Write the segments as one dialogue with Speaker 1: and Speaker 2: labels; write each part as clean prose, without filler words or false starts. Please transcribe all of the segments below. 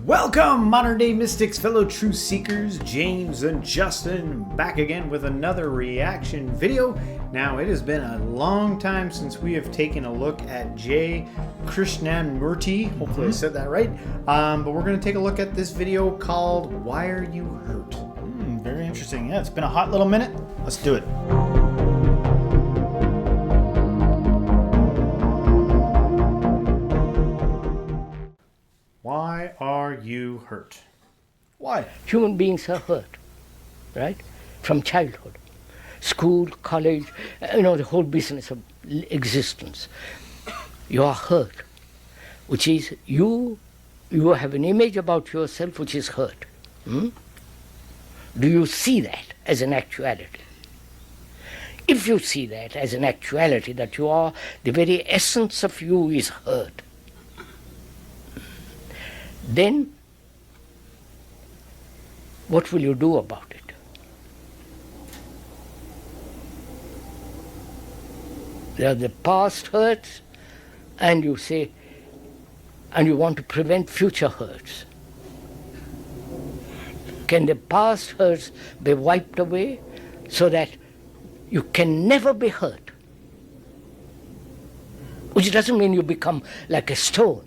Speaker 1: Welcome, modern day mystics, fellow truth seekers, James and Justin, back again with another reaction video. Now, it has been a long time since we have taken a look at Krishnamurti. Hopefully I said that right. But we're going to take a look at this video called Why Are You Hurt?
Speaker 2: Very interesting. Yeah, it's been a hot little minute. Let's do it.
Speaker 1: Why are you hurt?
Speaker 2: Why?
Speaker 3: Human beings are hurt, right? From childhood. School, college, the whole business of existence. You are hurt, which is you have an image about yourself which is hurt. Do you see that as an actuality? If you see that as an actuality, that you are, the very essence of you is hurt, then what will you do about it? The past hurts, and you say, and you want to prevent future hurts. Can the past hurts be wiped away so that you can never be hurt? Which doesn't mean you become like a stone.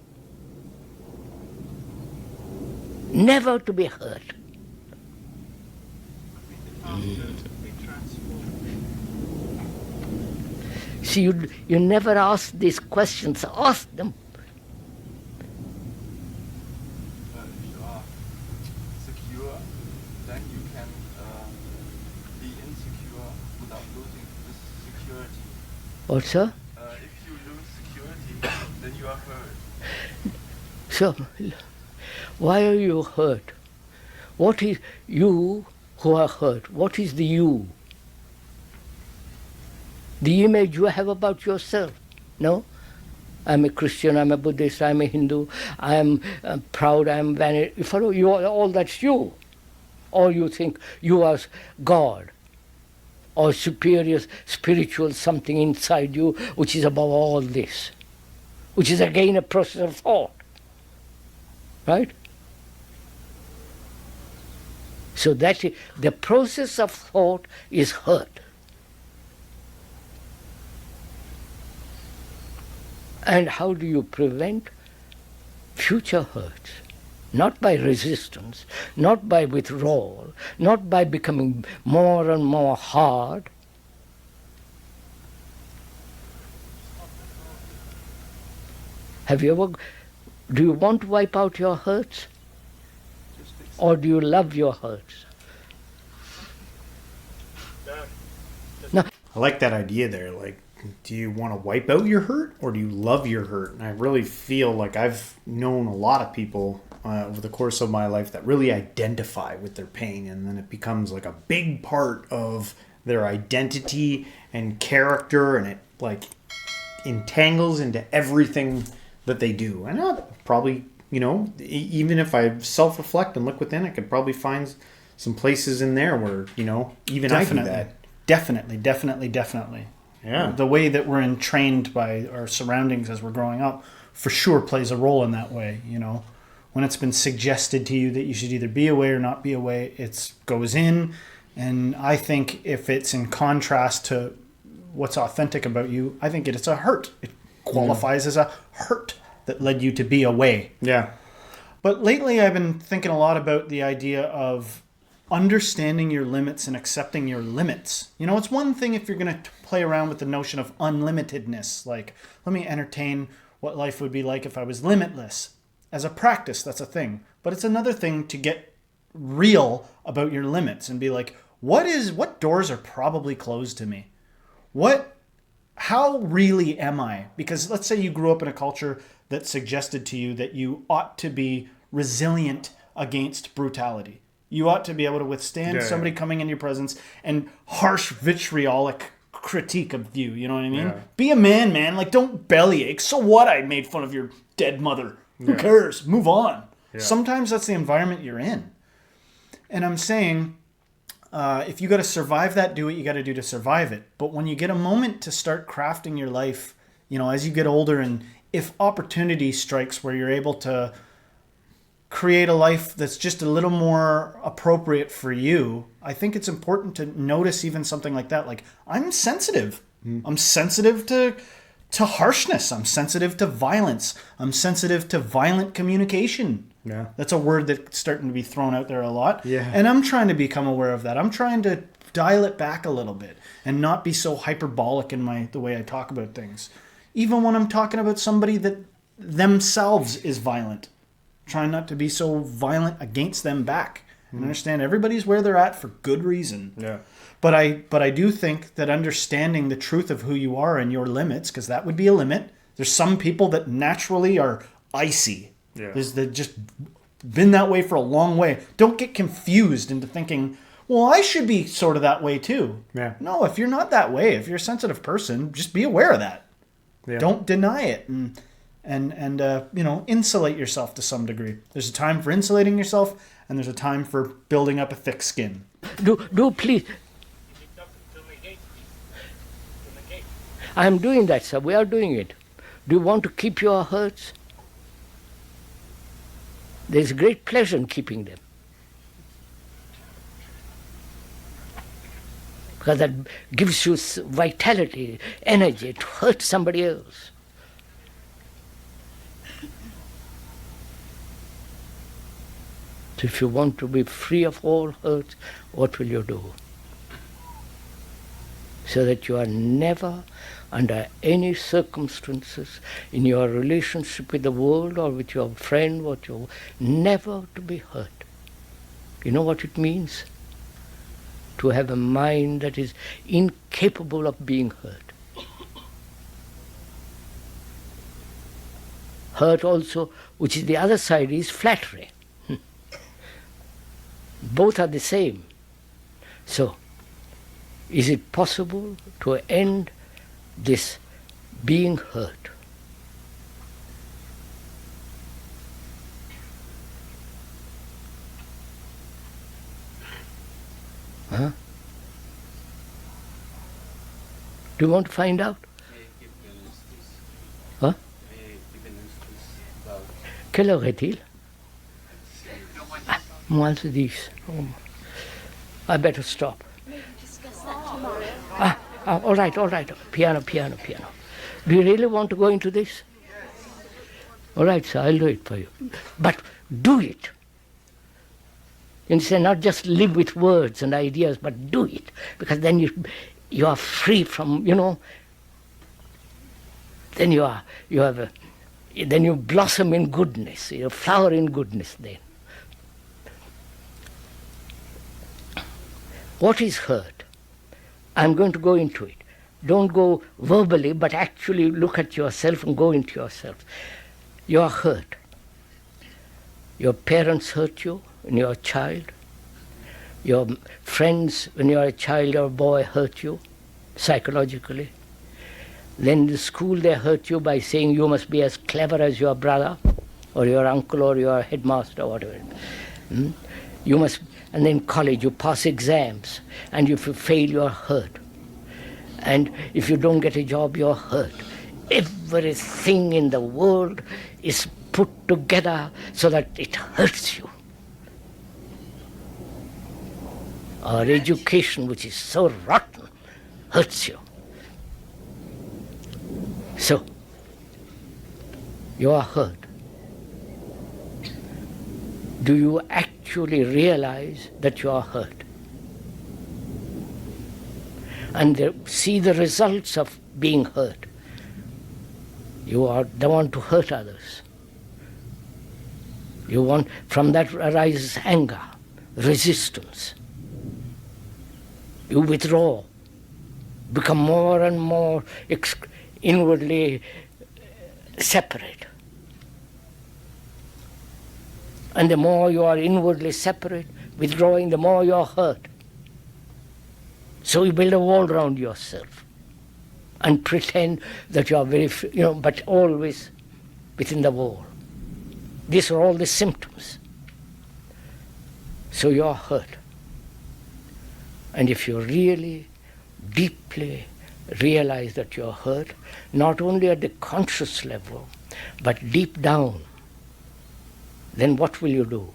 Speaker 3: Never to be hurt. See, you never ask these questions. Ask them.
Speaker 4: If you are secure, then you can be insecure without losing this security.
Speaker 3: What, sir?
Speaker 4: If you lose security, then you are hurt.
Speaker 3: So, why are you hurt? What is you who are hurt? What is the you? The image you have about yourself. No? I'm a Christian, I'm a Buddhist, I'm a Hindu, I'm proud, I'm vanity. You follow? All that's you. Or you think you are God, or superior spiritual something inside you which is above all this, which is again a process of thought. Right? So that the process of thought is hurt. And how do you prevent future hurts? Not by resistance, not by withdrawal, not by becoming more and more hard. Do you want to wipe out your hurts? Or do you love your hurts? No.
Speaker 1: I like that idea there. Like, do you want to wipe out your hurt or do you love your hurt? And I really feel like I've known a lot of people over the course of my life that really identify with their pain, and then it becomes like a big part of their identity and character, and it like entangles into everything that they do. And I'll probably, even if I self-reflect and look within, I could probably find some places in there where, even
Speaker 2: Definitely.
Speaker 1: I do that.
Speaker 2: Definitely.
Speaker 1: Yeah.
Speaker 2: The way that we're entrained by our surroundings as we're growing up for sure plays a role in that way, When it's been suggested to you that you should either be away or not be away, it goes in. And I think if it's in contrast to what's authentic about you, I think it's a hurt. It qualifies as a hurt that led you to be away.
Speaker 1: Yeah.
Speaker 2: But lately I've been thinking a lot about the idea of understanding your limits and accepting your limits. It's one thing if you're going to play around with the notion of unlimitedness, like, let me entertain what life would be like if I was limitless. As a practice, that's a thing. But it's another thing to get real about your limits and be like, what doors are probably closed to me? How really am I? Because let's say you grew up in a culture that suggested to you that you ought to be resilient against brutality. You ought to be able to withstand somebody coming in your presence and harsh vitriolic critique of you. You know what I mean?
Speaker 1: Yeah.
Speaker 2: Be a man, man. Like, don't bellyache. So what? I made fun of your dead mother. Who cares? Move on. Yeah. Sometimes that's the environment you're in. And I'm saying, if you got to survive that, do what you got to do to survive it. But when you get a moment to start crafting your life, as you get older, and if opportunity strikes where you're able to create a life that's just a little more appropriate for you, I think it's important to notice even something like that. Like, I'm sensitive. I'm sensitive to harshness. I'm sensitive to violence. I'm sensitive to violent communication.
Speaker 1: Yeah.
Speaker 2: That's a word that's starting to be thrown out there a lot.
Speaker 1: Yeah.
Speaker 2: And I'm trying to become aware of that. I'm trying to dial it back a little bit and not be so hyperbolic in the way I talk about things. Even when I'm talking about somebody that themselves is violent, trying not to be so violent against them back. And understand everybody's where they're at for good reason.
Speaker 1: Yeah.
Speaker 2: But I do think that understanding the truth of who you are and your limits, because that would be a limit. There's some people that naturally are icy.
Speaker 1: Yeah.
Speaker 2: They've just been that way for a long way. Don't get confused into thinking, well, I should be sort of that way too.
Speaker 1: Yeah.
Speaker 2: No, if you're not that way, if you're a sensitive person, just be aware of that.
Speaker 1: Yeah.
Speaker 2: Don't deny it and insulate yourself to some degree. There's a time for insulating yourself, and there's a time for building up a thick skin.
Speaker 3: Do please. I am doing that, sir. We are doing it. Do you want to keep your hurts? There's great pleasure in keeping them. Because that gives you vitality, energy to hurt somebody else. So if you want to be free of all hurts, what will you do? So that you are never, under any circumstances, in your relationship with the world or with your friend, never to be hurt. You know what it means? To have a mind that is incapable of being hurt. Hurt also, which is the other side, is flattery. Both are the same. So, is it possible to end this being hurt? Huh? Do you want to find out? Huh? Quelle heure est-il? Moins 10. Oh. I better stop. All right. Piano. Do you really want to go into this? All right, sir, I'll do it for you. But do it. You understand, not just live with words and ideas, but do it. Because then you are free from, then then you blossom in goodness, you flower in goodness then. What is hurt? I'm going to go into it. Don't go verbally, but actually look at yourself and go into yourself. You are hurt. Your parents hurt you when you are a child. Your friends when you are a child or a boy hurt you psychologically. Then in the school they hurt you by saying you must be as clever as your brother or your uncle or your headmaster or whatever. You must. And then college, you pass exams, and if you fail, you're hurt. And if you don't get a job, you're hurt. Everything in the world is put together so that it hurts you. Our education, which is so rotten, hurts you. So, you are hurt. Do you actually realize that you are hurt? And see the results of being hurt. You don't want to hurt others. From that arises anger, resistance. You withdraw, become more and more inwardly separate. And the more you are inwardly separate, withdrawing, the more you are hurt. So you build a wall around yourself and pretend that you are very free, but always within the wall. These are all the symptoms. So you are hurt. And if you really deeply realize that you are hurt, not only at the conscious level, but deep down, then what will you do?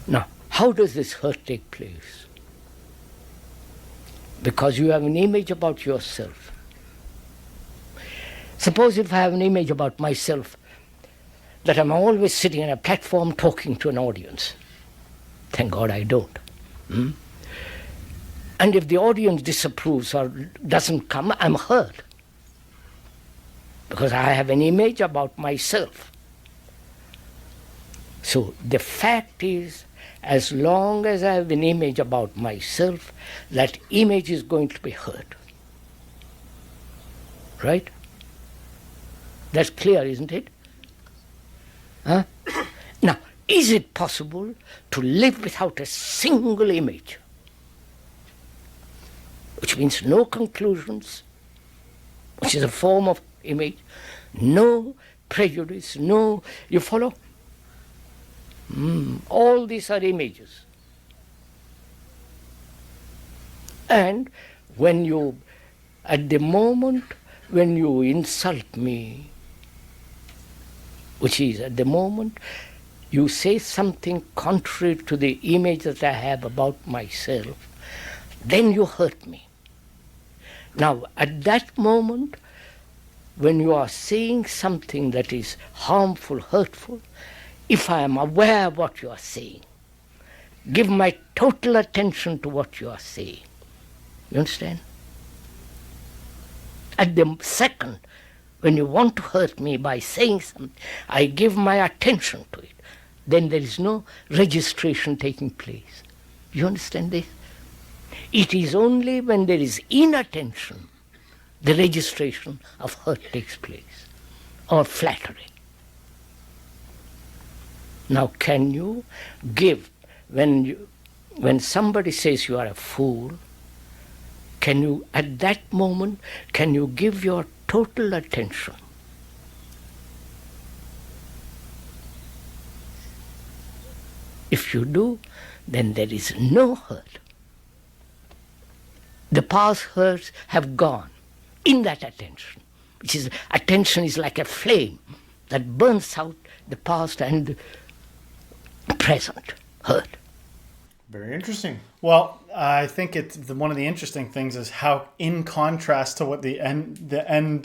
Speaker 3: Now, how does this hurt take place? Because you have an image about yourself. Suppose if I have an image about myself that I'm always sitting on a platform talking to an audience. Thank God I don't. And if the audience disapproves or doesn't come, I'm hurt. Because I have an image about myself. So the fact is, as long as I have an image about myself, that image is going to be hurt. Right? That's clear, isn't it? Huh? Now, is it possible to live without a single image? Which means no conclusions, which is a form of image, no prejudice, no, you follow? All these are images. And when you, at the moment when you insult me, which is at the moment you say something contrary to the image that I have about myself, then you hurt me. Now, at that moment, when you are saying something that is harmful, hurtful, if I am aware of what you are saying, give my total attention to what you are saying. You understand? At the second, when you want to hurt me by saying something, I give my attention to it. Then there is no registration taking place. You understand this? It is only when there is inattention the registration of hurt takes place, or flattery. Now, can you give, when somebody says you are a fool, can you, at that moment, can you give your total attention? If you do, then there is no hurt. The past hurts have gone in that attention, which is, attention is like a flame that burns out the past and present hurt.
Speaker 1: Very interesting.
Speaker 2: Well, I think it's one of the interesting things is how, in contrast to what the end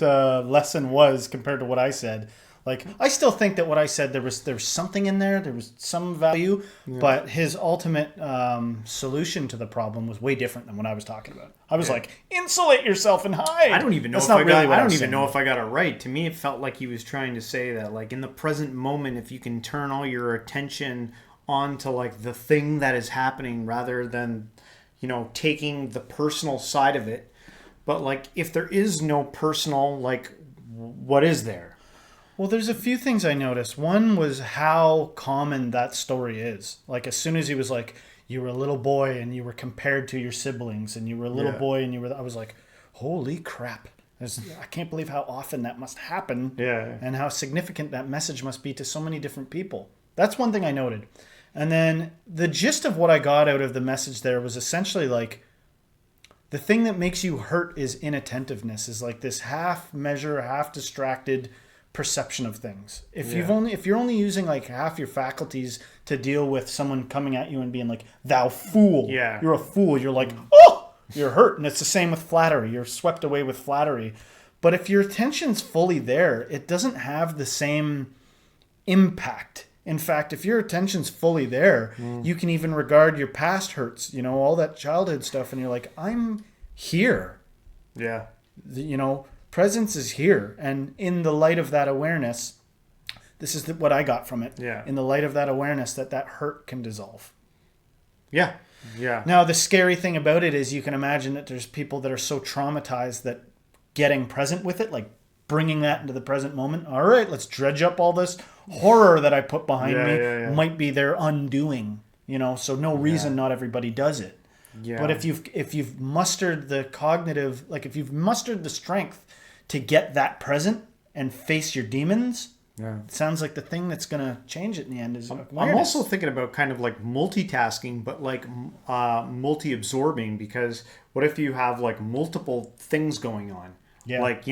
Speaker 2: lesson was compared to what I said. Like, I still think that what I said, there was something in there. There was some value, but his ultimate solution to the problem was way different than what I was talking about. I was like, insulate yourself and hide.
Speaker 1: I don't even know
Speaker 2: That's
Speaker 1: if
Speaker 2: not
Speaker 1: I
Speaker 2: really
Speaker 1: got.
Speaker 2: what
Speaker 1: I don't
Speaker 2: was
Speaker 1: even
Speaker 2: saying.
Speaker 1: know if I got it right. To me, it felt like he was trying to say that, like, in the present moment, if you can turn all your attention onto like the thing that is happening rather than, taking the personal side of it. But like, if there is no personal, like, what is there?
Speaker 2: Well, there's a few things I noticed. One was how common that story is. Like, as soon as he was like, you were a little boy and you were compared to your siblings, and you were a little boy and I was like, holy crap. I can't believe how often that must happen.
Speaker 1: Yeah.
Speaker 2: And how significant that message must be to so many different people. That's one thing I noted. And then the gist of what I got out of the message there was essentially like, the thing that makes you hurt is inattentiveness, is like this half measure, half distracted perception of things. If you're only using like half your faculties to deal with someone coming at you and being like, thou fool, you're a fool, you're like, oh, you're hurt. And it's the same with flattery. You're swept away with flattery. But if your attention's fully there, it doesn't have the same impact. In fact, if your attention's fully there, you can even regard your past hurts, all that childhood stuff, and you're like, I'm here.
Speaker 1: Yeah.
Speaker 2: Presence is here. And in the light of that awareness, this is what I got from it.
Speaker 1: Yeah.
Speaker 2: In the light of that awareness, that hurt can dissolve.
Speaker 1: Yeah. Yeah.
Speaker 2: Now, the scary thing about it is you can imagine that there's people that are so traumatized that getting present with it, like bringing that into the present moment. All right, let's dredge up all this horror that I put behind me. Might be their undoing, so no reason not everybody does it. Yeah. But if you've mustered the cognitive, like if you've mustered the strength to get that present and face your demons,
Speaker 1: Yeah.
Speaker 2: It sounds like the thing that's going to change it in the end is
Speaker 1: I'm
Speaker 2: awareness.
Speaker 1: also thinking about kind of like multitasking, but like multi-absorbing, because what if you have like multiple things going on?
Speaker 2: Yeah.
Speaker 1: Like,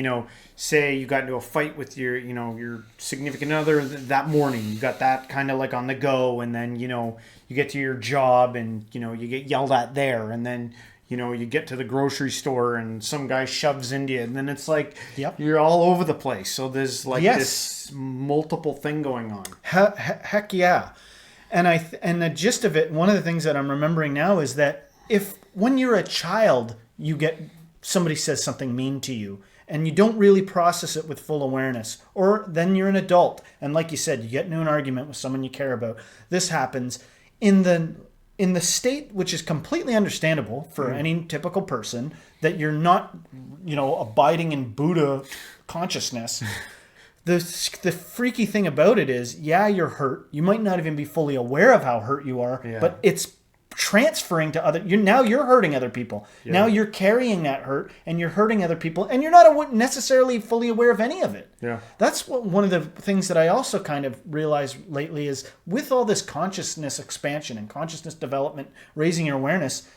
Speaker 1: say you got into a fight with your significant other that morning. You got that kind of like on the go, and then, you get to your job and, you get yelled at there, and then, you get to the grocery store and some guy shoves into you, and then it's like
Speaker 2: Yep.
Speaker 1: you're all over the place. So there's like
Speaker 2: Yes.
Speaker 1: this multiple thing going on.
Speaker 2: Heck yeah. And and the gist of it, one of the things that I'm remembering now is that if when you're a child, somebody says something mean to you and you don't really process it with full awareness, or then you're an adult and like you said, you get into an argument with someone you care about. This happens in the state, which is completely understandable for any typical person, that you're not, abiding in Buddha consciousness. The freaky thing about it is, yeah, you're hurt. You might not even be fully aware of how hurt you are, but it's transferring to other. You're hurting other people. Yeah. Now you're carrying that hurt, and you're hurting other people, and you're not necessarily fully aware of any of it.
Speaker 1: Yeah,
Speaker 2: that's one of the things that I also kind of realized lately is with all this consciousness expansion and consciousness development, raising your awareness.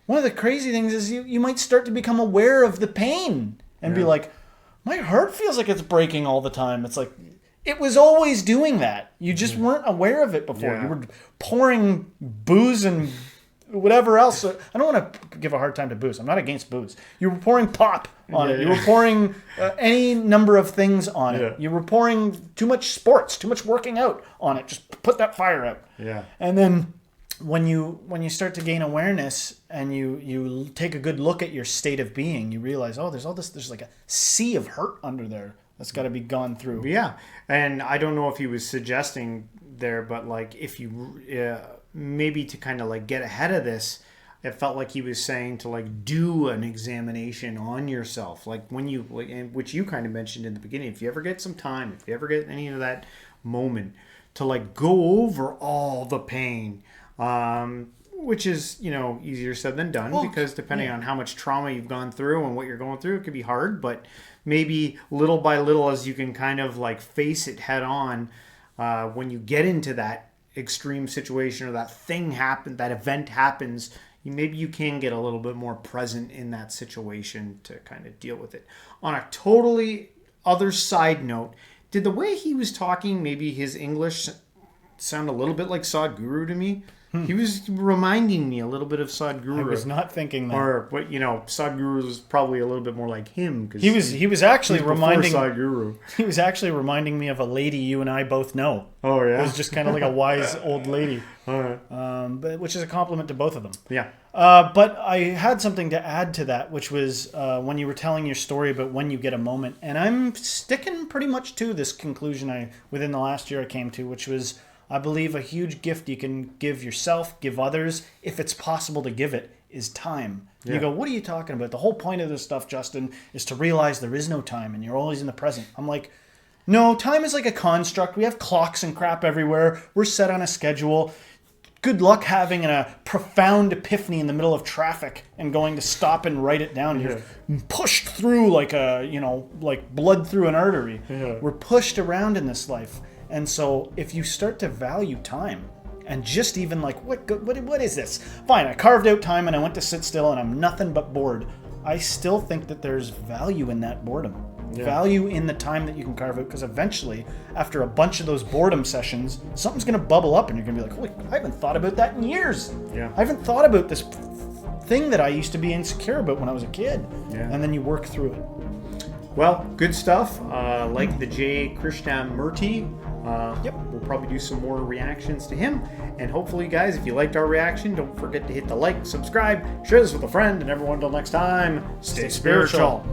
Speaker 2: One of the crazy things is you might start to become aware of the pain and be like, my heart feels like it's breaking all the time. It's like, it was always doing that. You just weren't aware of it before.
Speaker 1: Yeah.
Speaker 2: You were pouring booze and whatever else. I don't want to give a hard time to booze. I'm not against booze. You were pouring pop on it. You were pouring any number of things on it. You were pouring too much sports, too much working out on it. Just put that fire out.
Speaker 1: Yeah.
Speaker 2: And then when you start to gain awareness and you take a good look at your state of being, you realize, oh, there's like a sea of hurt under there that's got to be gone through.
Speaker 1: Yeah. And I don't know if he was suggesting there, but like if you maybe to kind of like get ahead of this, it felt like he was saying to like do an examination on yourself, like when you which you kind of mentioned in the beginning, if you ever get some time, if you ever get any of that moment to like go over all the pain, which is easier said than done, because depending on how much trauma you've gone through and what you're going through, it could be hard. But maybe little by little, as you can kind of like face it head on, when you get into that extreme situation or that thing happen, that event happens, maybe you can get a little bit more present in that situation to kind of deal with it. On a totally other side note, did the way he was talking, maybe his English sound a little bit like Sadhguru to me? He was reminding me a little bit of Sadhguru.
Speaker 2: I was not thinking that.
Speaker 1: Or, but Sadhguru was probably a little bit more like him. Cause
Speaker 2: he was actually reminding
Speaker 1: Sadhguru.
Speaker 2: He was actually reminding me of a lady you and I both know.
Speaker 1: Oh yeah,
Speaker 2: it was just kind of like a wise old lady.
Speaker 1: All right.
Speaker 2: But which is a compliment to both of them.
Speaker 1: Yeah.
Speaker 2: But I had something to add to that, which was when you were telling your story about when you get a moment, and I'm sticking pretty much to this conclusion within the last year I came to, which was, I believe a huge gift you can give yourself, give others, if it's possible to give it, is time. Yeah. You go, what are you talking about? The whole point of this stuff, Justin, is to realize there is no time and you're always in the present. I'm like, no, time is like a construct. We have clocks and crap everywhere. We're set on a schedule. Good luck having a profound epiphany in the middle of traffic and going to stop and write it down. You're pushed through like like blood through an artery. Yeah. We're pushed around in this life. And so if you start to value time and just even like, what is this? Fine, I carved out time and I went to sit still and I'm nothing but bored. I still think that there's value in that boredom. Yeah. Value in the time that you can carve out, because eventually, after a bunch of those boredom sessions, something's going to bubble up and you're going to be like, holy, I haven't thought about that in years. Yeah. I haven't thought about this thing that I used to be insecure about when I was a kid. Yeah. And then you work through it.
Speaker 1: Well, good stuff. Like the J. Krishnamurti. We'll probably do some more reactions to him. And hopefully, guys, if you liked our reaction, don't forget to hit the like, subscribe, share this with a friend, and everyone until next time, stay spiritual.